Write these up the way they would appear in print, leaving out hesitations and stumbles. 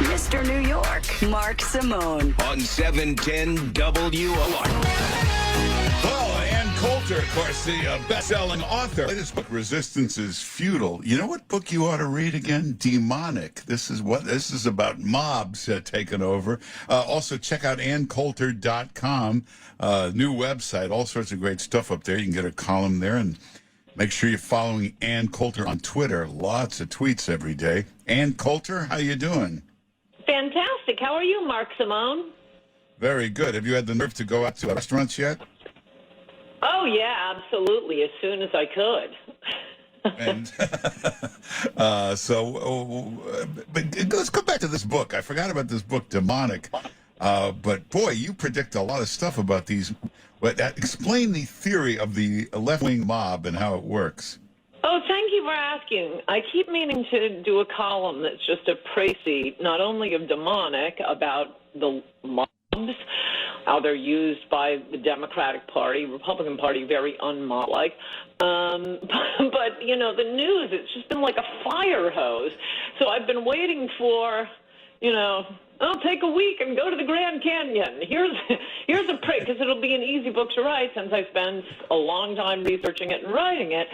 Mr. New York, Mark Simone. On 710 WOR. Oh, Ann Coulter, of course, the best-selling author. This book, Resistance is Futile. You know what book you ought to read again? Demonic. This is about mobs taking over. Also, check out AnnCoulter.com, new website. All sorts of great stuff up there. You can get a column there, and make sure you're following Ann Coulter on Twitter. Lots of tweets every day. Ann Coulter, how you doing? Fantastic. How are you, Mark Simone? Very good. Have you had the nerve to go out to restaurants yet? Oh, yeah, absolutely, as soon as I could. And but let's go back to this book. I forgot about this book, Demonic. But, boy, you predict a lot of stuff about these. Explain the theory of the left-wing mob and how it works. Oh, thank you for asking. I keep meaning to do a column that's just a précis, not only of Demonic, about the mobs, how they're used by the Democratic Party, Republican Party, very unmob-like. But, you know, the news, it's just been like a fire hose. So I've been waiting for, you know, I'll take a week and go to the Grand Canyon. Here's a prick, because it'll be an easy book to write since I spent a long time researching it and writing it.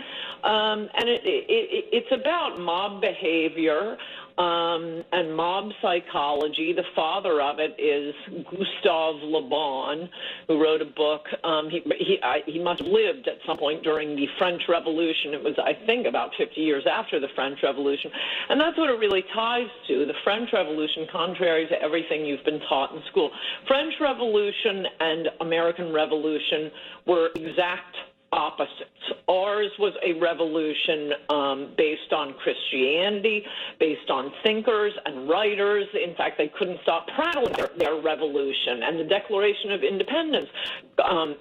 And it's about mob behavior and mob psychology. The father of it is Gustave Le Bon, who wrote a book. He must have lived at some point during the French Revolution. It was, I think, about 50 years after the French Revolution. And that's what it really ties to, the French Revolution, contrary to everything you've been taught in school. French Revolution and American Revolution were exact opposites. Ours was a revolution based on Christianity, based on thinkers and writers. In fact, they couldn't stop prattling their revolution and the Declaration of Independence,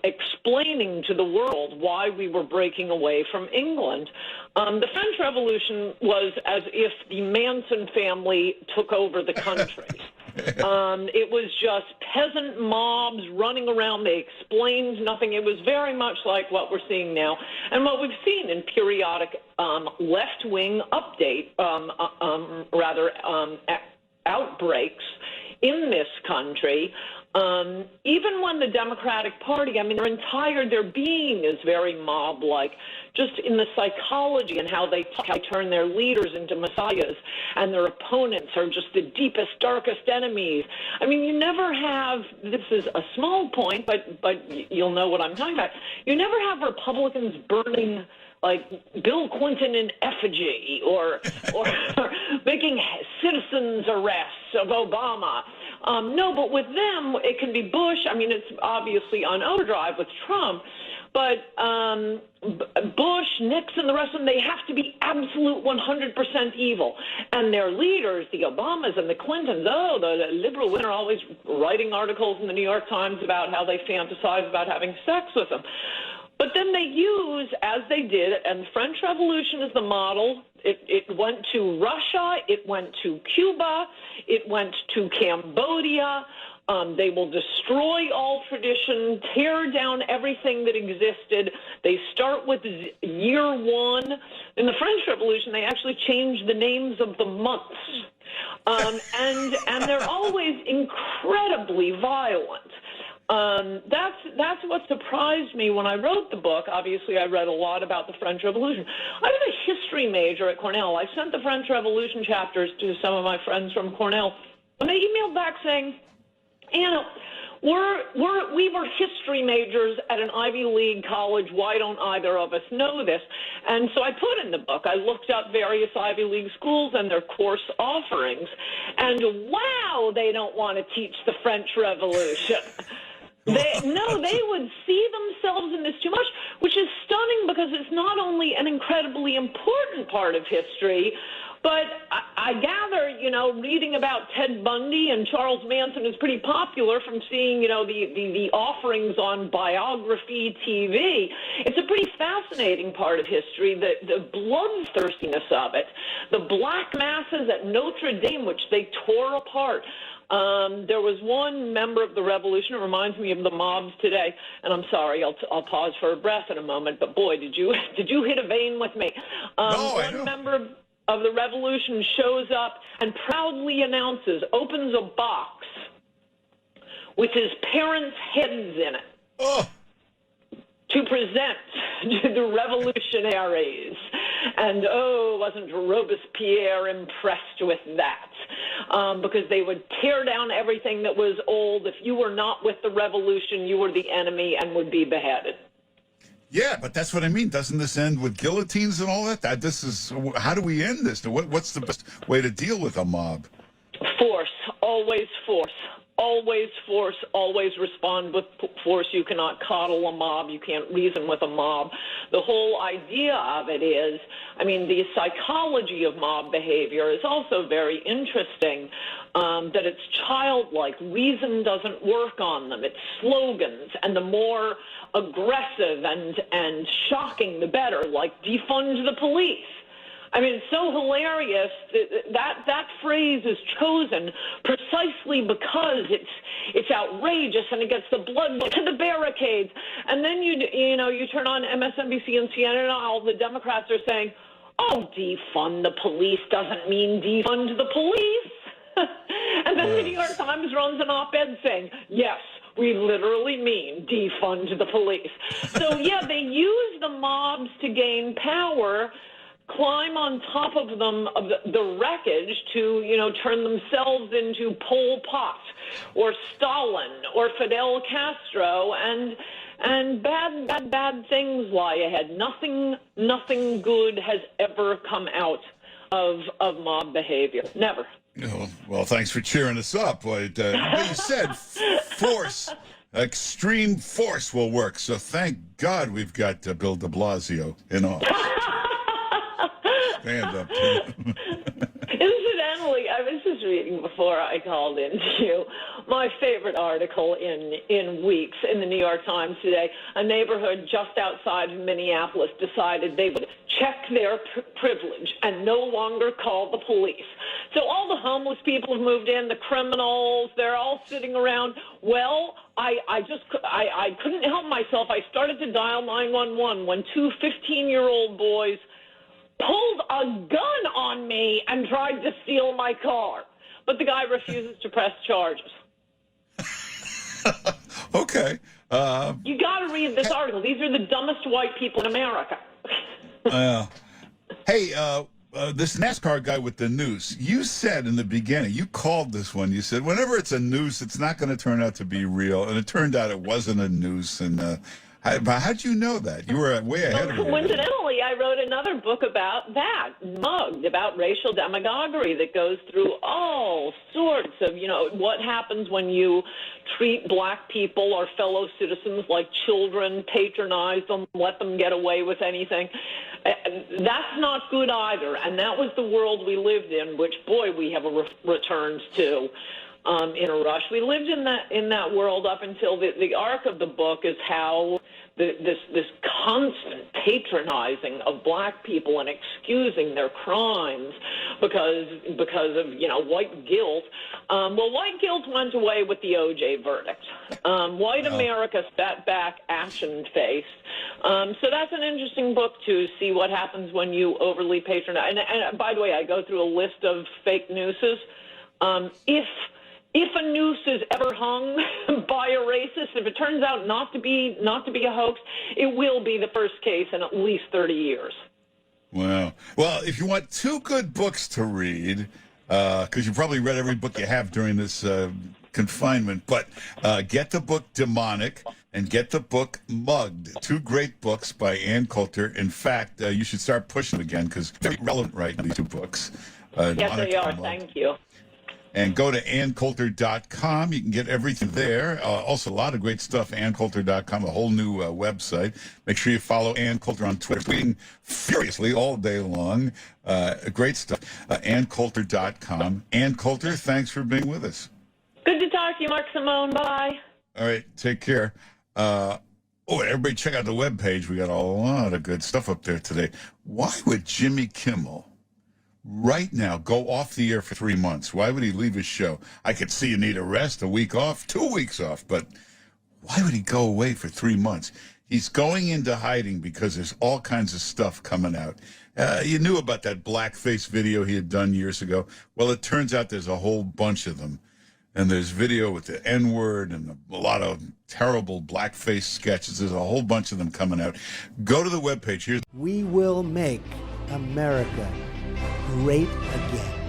explaining to the world why we were breaking away from England. The French Revolution was as if the Manson family took over the country. It was just peasant mobs running around. They explained nothing. It was very much like what we're seeing now and what we've seen in periodic left-wing outbreaks in this country. Even when the Democratic Party, I mean, their being is very mob-like, just in the psychology and how they turn their leaders into messiahs, and their opponents are just the deepest, darkest enemies. I mean, you never have, this is a small point, but you'll know what I'm talking about. You never have Republicans burning like Bill Clinton in effigy or making citizens arrests of Obama. No, but with them, it can be Bush. I mean, it's obviously on overdrive with Trump. But Bush, Nixon, the rest of them, they have to be absolute 100% evil. And their leaders, the Obamas and the Clintons, the liberal women are always writing articles in the New York Times about how they fantasize about having sex with them. But then they use, as they did, and the French Revolution is the model. It went to Russia. It went to Cuba. It went to Cambodia. They will destroy all tradition, tear down everything that existed. They start with year one. In the French Revolution, they actually changed the names of the months. And they're always incredibly violent. That's what surprised me when I wrote the book. Obviously, I read a lot about the French Revolution. I was a history major at Cornell. I sent the French Revolution chapters to some of my friends from Cornell, and they emailed back saying, Anna, we were history majors at an Ivy League college. Why don't either of us know this? And so I put in the book, I looked up various Ivy League schools and their course offerings, and wow, they don't want to teach the French Revolution. They would see themselves in this too much, which is stunning because it's not only an incredibly important part of history, but I gather, reading about Ted Bundy and Charles Manson is pretty popular from seeing, the offerings on biography TV. It's a pretty fascinating part of history, the bloodthirstiness of it, the black masses at Notre Dame, which they tore apart. There was one member of the revolution, it reminds me of the mobs today, and I'm sorry, I'll pause for a breath in a moment, but boy, did you hit a vein with me. No, I know. of the revolution shows up and proudly announces, opens a box with his parents' heads in it. Oh. To present to the revolutionaries. And, wasn't Robespierre impressed with that? Because they would tear down everything that was old. If you were not with the revolution, you were the enemy and would be beheaded. Yeah, but that's what I mean. Doesn't this end with guillotines and all that? This is, how do we end this? What's the best way to deal with a mob? Force. Always force. Always force, always respond with force. You cannot coddle a mob. You can't reason with a mob. The whole idea of it is, the psychology of mob behavior is also very interesting, that it's childlike. Reason doesn't work on them. It's slogans, and the more aggressive and shocking, the better, like defund the police. It's so hilarious that phrase is chosen precisely because it's outrageous and it gets the blood to the barricades. And then you turn on MSNBC and CNN and all the Democrats are saying, "Oh, defund the police doesn't mean defund the police." And then the New York Times runs an op-ed saying, "Yes, we literally mean defund the police." So yeah, they use the mobs to gain power, climb on top of them, of the wreckage, to, turn themselves into Pol Pot or Stalin or Fidel Castro, and bad things lie ahead. Nothing good has ever come out of mob behavior. Never. Oh, well, thanks for cheering us up. But you said force, extreme force will work. So thank God we've got Bill de Blasio in office. Stand up. Incidentally, I was just reading before I called into you my favorite article in weeks in the New York Times today. A neighborhood just outside of Minneapolis decided they would check their privilege and no longer call the police. So all the homeless people have moved in, the criminals, they're all sitting around. Well, I couldn't help myself. I started to dial 911 when two 15-year-old boys pulled a gun on me and tried to steal my car. But the guy refuses to press charges. Okay. You got to read this article. These are the dumbest white people in America. Hey, this NASCAR guy with the noose, you said in the beginning, you called this one, you said, whenever it's a noose, it's not going to turn out to be real. And it turned out it wasn't a noose. And how'd you know that? You were way ahead of me. Coincidentally, I wrote another book about that, Mugged, about racial demagoguery that goes through all sorts of, what happens when you treat black people or fellow citizens like children, patronize them, let them get away with anything. That's not good either. And that was the world we lived in, which, boy, we have returned to. In a rush. We lived in that world up until the arc of the book is how this constant patronizing of black people and excusing their crimes because of white guilt. Well, white guilt went away with the OJ verdict. White America sat back, ashen-faced. So that's an interesting book to see what happens when you overly patronize. And by the way, I go through a list of fake nooses. If a noose is ever hung by a racist, if it turns out not to be a hoax, it will be the first case in at least 30 years. Wow. Well, if you want two good books to read, because you probably read every book you have during this confinement, but get the book Demonic and get the book Mugged. Two great books by Ann Coulter. In fact, you should start pushing them again because they're relevant right now, these two books. Yes, they are. Thank you. And go to AnnCoulter.com. You can get everything there. Also, a lot of great stuff, AnnCoulter.com, a whole new website. Make sure you follow Ann Coulter on Twitter, tweeting furiously all day long. Great stuff. AnnCoulter.com. Ann Coulter, thanks for being with us. Good to talk to you, Mark Simone. Bye. All right, take care. Everybody check out the webpage. We got a lot of good stuff up there today. Why would Jimmy Kimmel right now go off the air for 3 months? Why would he leave his show? I could see you need a rest, a week off, 2 weeks off, but why would he go away for 3 months? He's going into hiding because there's all kinds of stuff coming out. You knew about that blackface video he had done years ago. Well, it turns out there's a whole bunch of them. And there's video with the N-word and a lot of terrible blackface sketches. There's a whole bunch of them coming out. Go to the webpage. Here's We will make America great again.